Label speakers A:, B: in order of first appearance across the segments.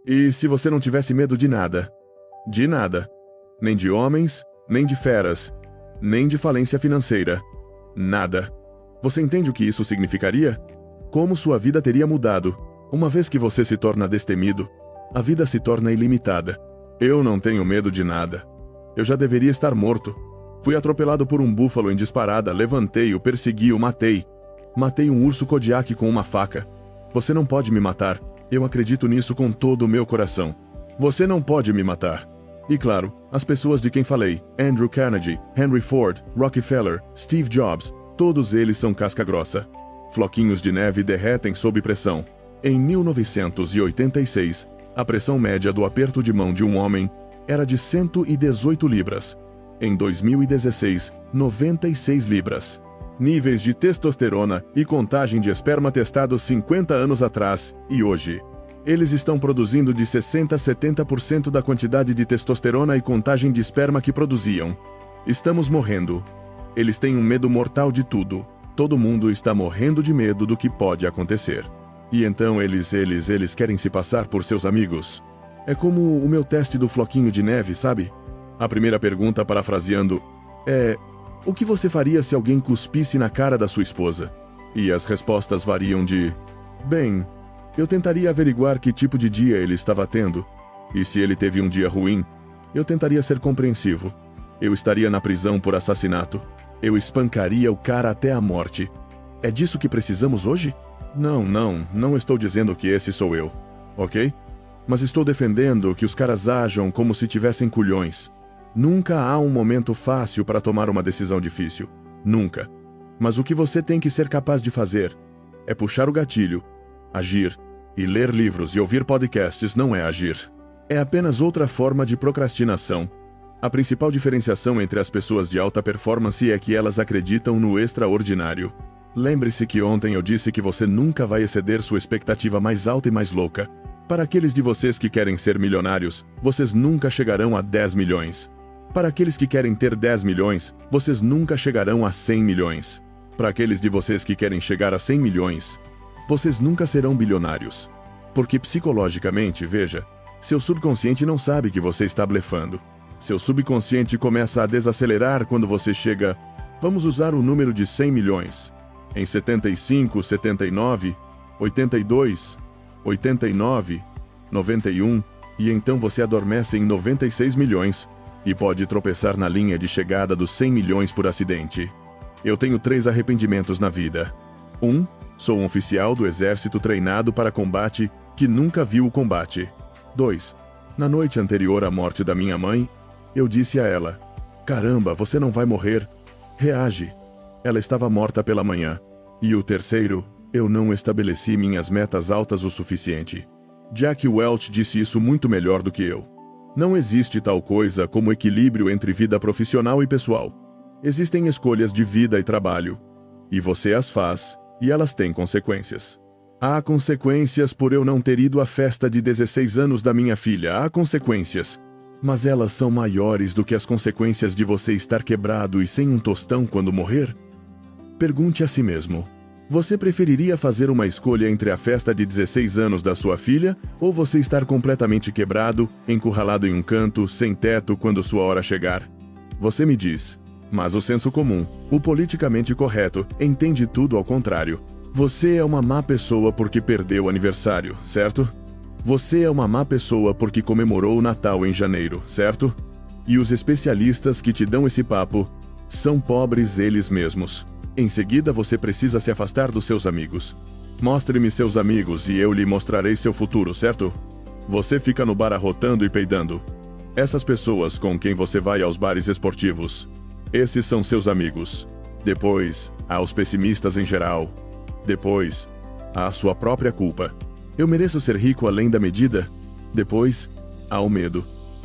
A: E se você não tivesse medo de nada? De nada. Nem de homens, nem de feras, nem de falência financeira. Nada. Você entende o que isso significaria? Como sua vida teria mudado? Uma vez que você se torna destemido, a vida se torna ilimitada. Eu não tenho medo de nada. Eu já deveria estar morto. Fui atropelado por um búfalo em disparada, levantei-o, persegui-o, matei. Matei um urso Kodiak com uma faca. Você não pode me matar. Eu acredito nisso com todo o meu coração. Você não pode me matar. E claro, as pessoas de quem falei, Andrew Carnegie, Henry Ford, Rockefeller, Steve Jobs, todos eles são casca grossa. Floquinhos de neve derretem sob pressão. Em 1986, a pressão média do aperto de mão de um homem era de 118 libras. Em 2016, 96 libras. Níveis de testosterona e contagem de esperma testados 50 anos atrás e hoje. Eles estão produzindo de 60% a 70% da quantidade de testosterona e contagem de esperma que produziam. Estamos morrendo. Eles têm um medo mortal de tudo. Todo mundo está morrendo de medo do que pode acontecer. E então eles querem se passar por seus amigos. É como o meu teste do floquinho de neve, sabe? A primeira pergunta, parafraseando, é: o que você faria se alguém cuspisse na cara da sua esposa? E as respostas variam de: bem, eu tentaria averiguar que tipo de dia ele estava tendo. E se ele teve um dia ruim, eu tentaria ser compreensivo. Eu estaria na prisão por assassinato. Eu espancaria o cara até a morte. É disso que precisamos hoje? Não estou dizendo que esse sou eu, ok? Mas estou defendendo que os caras ajam como se tivessem culhões. Nunca há um momento fácil para tomar uma decisão difícil. Nunca. Mas o que você tem que ser capaz de fazer é puxar o gatilho, agir, e ler livros e ouvir podcasts não é agir. É apenas outra forma de procrastinação. A principal diferenciação entre as pessoas de alta performance é que elas acreditam no extraordinário. Lembre-se que ontem eu disse que você nunca vai exceder sua expectativa mais alta e mais louca. Para aqueles de vocês que querem ser milionários, vocês nunca chegarão a 10 milhões. Para aqueles que querem ter 10 milhões, vocês nunca chegarão a 100 milhões. Para aqueles de vocês que querem chegar a 100 milhões, vocês nunca serão bilionários. Porque psicologicamente, veja, seu subconsciente não sabe que você está blefando. Seu subconsciente começa a desacelerar quando você chega, vamos usar o número de 100 milhões. Em 75, 79, 82, 89, 91, e então você adormece em 96 milhões, e pode tropeçar na linha de chegada dos 100 milhões por acidente. Eu tenho 3 arrependimentos na vida. 1. Sou um oficial do exército treinado para combate que nunca viu o combate. 2. Na noite anterior à morte da minha mãe, eu disse a ela: caramba, você não vai morrer. Reage. Ela estava morta pela manhã. E o terceiro, eu não estabeleci minhas metas altas o suficiente. Jack Welch disse isso muito melhor do que eu. Não existe tal coisa como equilíbrio entre vida profissional e pessoal. Existem escolhas de vida e trabalho. E você as faz, e elas têm consequências. Há consequências por eu não ter ido à festa de 16 anos da minha filha. Há consequências. Mas elas são maiores do que as consequências de você estar quebrado e sem um tostão quando morrer? Pergunte a si mesmo. Você preferiria fazer uma escolha entre a festa de 16 anos da sua filha ou você estar completamente quebrado, encurralado em um canto, sem teto quando sua hora chegar? Você me diz. Mas o senso comum, o politicamente correto, entende tudo ao contrário. Você é uma má pessoa porque perdeu o aniversário, certo? Você é uma má pessoa porque comemorou o Natal em janeiro, certo? E os especialistas que te dão esse papo são pobres eles mesmos. Em seguida você precisa se afastar dos seus amigos. Mostre-me seus amigos e eu lhe mostrarei seu futuro, certo? Você fica no bar arrotando e peidando. Essas pessoas com quem você vai aos bares esportivos, esses são seus amigos. Depois, há os pessimistas em geral. Depois, há a sua própria culpa. Eu mereço ser rico além da medida? Depois, há o medo.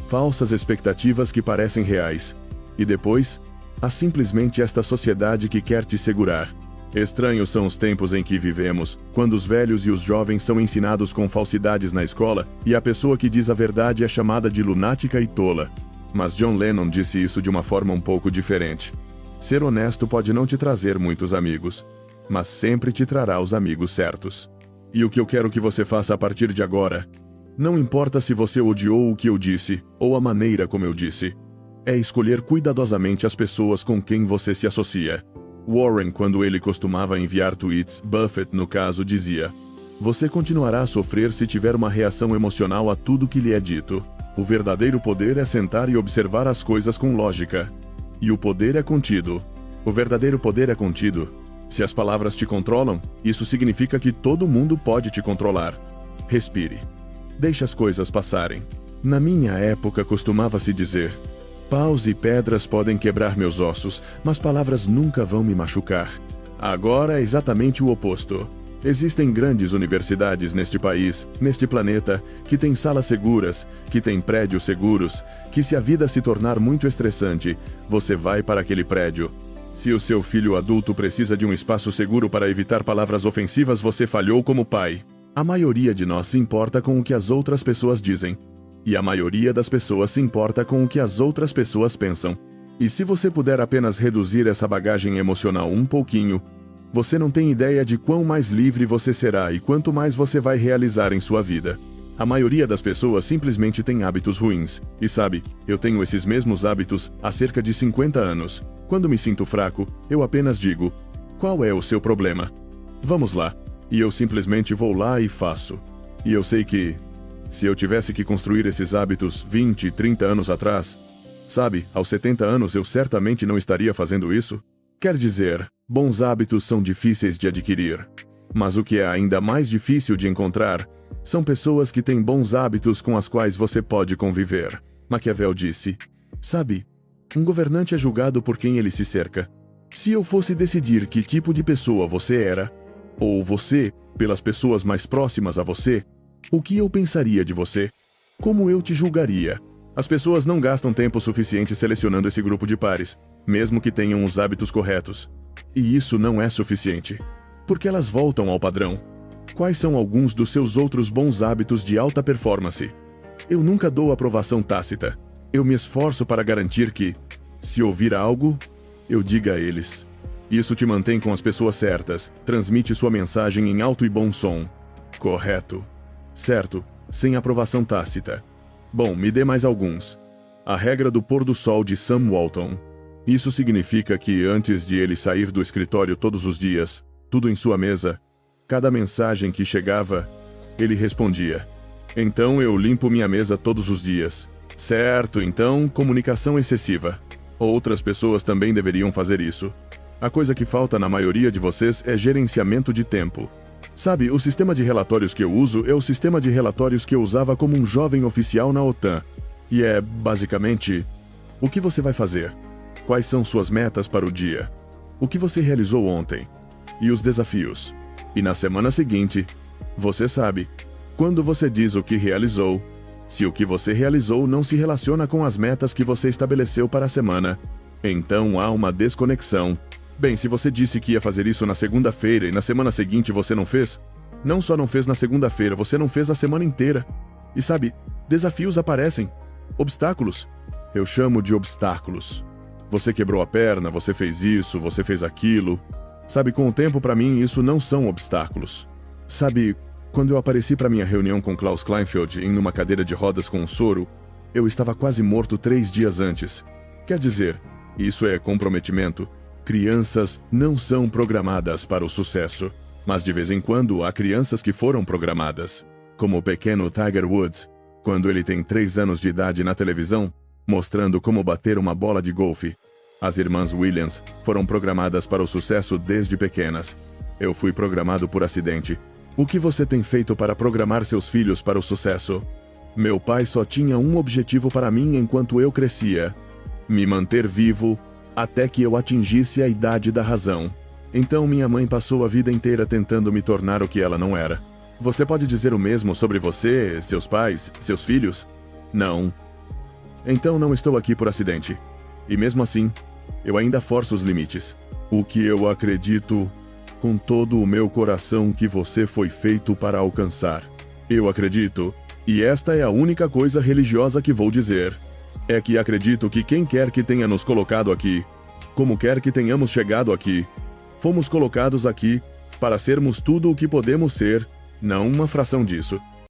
A: Falsas expectativas que parecem reais. E depois, há simplesmente esta sociedade que quer te segurar. Estranhos são os tempos em que vivemos, quando os velhos e os jovens são ensinados com falsidades na escola, e a pessoa que diz a verdade é chamada de lunática e tola. Mas John Lennon disse isso de uma forma um pouco diferente. Ser honesto pode não te trazer muitos amigos, mas sempre te trará os amigos certos. E o que eu quero que você faça a partir de agora? Não importa se você odiou o que eu disse, ou a maneira como eu disse. É escolher cuidadosamente as pessoas com quem você se associa. Warren, quando ele costumava enviar tweets, Buffett, no caso, dizia: você continuará a sofrer se tiver uma reação emocional a tudo que lhe é dito. O verdadeiro poder é sentar e observar as coisas com lógica. E o poder é contido. O verdadeiro poder é contido. Se as palavras te controlam, isso significa que todo mundo pode te controlar. Respire. Deixe as coisas passarem. Na minha época costumava-se dizer: paus e pedras podem quebrar meus ossos, mas palavras nunca vão me machucar. Agora é exatamente o oposto. Existem grandes universidades neste país, neste planeta, que têm salas seguras, que têm prédios seguros, que se a vida se tornar muito estressante, você vai para aquele prédio. Se o seu filho adulto precisa de um espaço seguro para evitar palavras ofensivas, você falhou como pai. A maioria de nós se importa com o que as outras pessoas dizem. E a maioria das pessoas se importa com o que as outras pessoas pensam. E se você puder apenas reduzir essa bagagem emocional um pouquinho, você não tem ideia de quão mais livre você será e quanto mais você vai realizar em sua vida. A maioria das pessoas simplesmente tem hábitos ruins. E sabe, eu tenho esses mesmos hábitos há cerca de 50 anos. Quando me sinto fraco, eu apenas digo: qual é o seu problema? Vamos lá. E eu simplesmente vou lá e faço. E eu sei que, se eu tivesse que construir esses hábitos 20, 30 anos atrás, sabe, aos 70 anos eu certamente não estaria fazendo isso. Quer dizer, bons hábitos são difíceis de adquirir. Mas o que é ainda mais difícil de encontrar são pessoas que têm bons hábitos com as quais você pode conviver. Maquiavel disse: sabe, um governante é julgado por quem ele se cerca. Se eu fosse decidir que tipo de pessoa você era, ou você, pelas pessoas mais próximas a você, o que eu pensaria de você? Como eu te julgaria? As pessoas não gastam tempo suficiente selecionando esse grupo de pares, mesmo que tenham os hábitos corretos. E isso não é suficiente. Porque elas voltam ao padrão. Quais são alguns dos seus outros bons hábitos de alta performance? Eu nunca dou aprovação tácita. Eu me esforço para garantir que, se ouvir algo, eu diga a eles. Isso te mantém com as pessoas certas, transmite sua mensagem em alto e bom som. Correto. Certo, sem aprovação tácita. Bom, me dê mais alguns. A regra do pôr do sol de Sam Walton. Isso significa que antes de ele sair do escritório todos os dias, tudo em sua mesa, cada mensagem que chegava, ele respondia: então eu limpo minha mesa todos os dias. Certo, então, comunicação excessiva. Outras pessoas também deveriam fazer isso. A coisa que falta na maioria de vocês é gerenciamento de tempo. Sabe, o sistema de relatórios que eu uso é o sistema de relatórios que eu usava como um jovem oficial na OTAN. E é, basicamente, o que você vai fazer? Quais são suas metas para o dia? O que você realizou ontem? E os desafios? E na semana seguinte, você sabe, quando você diz o que realizou, se o que você realizou não se relaciona com as metas que você estabeleceu para a semana, então há uma desconexão. Bem, se você disse que ia fazer isso na segunda-feira e na semana seguinte você não fez, não só não fez na segunda-feira, você não fez a semana inteira. E sabe, desafios aparecem. Obstáculos. Eu chamo de obstáculos. Você quebrou a perna, você fez isso, você fez aquilo. Sabe, com o tempo para mim isso não são obstáculos. Sabe, quando eu apareci para minha reunião com Klaus Kleinfeld em uma cadeira de rodas com um soro, eu estava quase morto 3 dias antes. Quer dizer, isso é comprometimento. Crianças não são programadas para o sucesso, mas de vez em quando há crianças que foram programadas, como o pequeno Tiger Woods, quando ele tem 3 anos de idade na televisão, mostrando como bater uma bola de golfe. As irmãs Williams foram programadas para o sucesso desde pequenas. Eu fui programado por acidente. O que você tem feito para programar seus filhos para o sucesso? Meu pai só tinha um objetivo para mim enquanto eu crescia: me manter vivo até que eu atingisse a idade da razão. Então minha mãe passou a vida inteira tentando me tornar o que ela não era. Você pode dizer o mesmo sobre você, seus pais, seus filhos? Não. Então não estou aqui por acidente. E mesmo assim, eu ainda forço os limites. O que eu acredito, com todo o meu coração, que você foi feito para alcançar. Eu acredito, e esta é a única coisa religiosa que vou dizer, é que acredito que quem quer que tenha nos colocado aqui, como quer que tenhamos chegado aqui, fomos colocados aqui para sermos tudo o que podemos ser, não uma fração disso.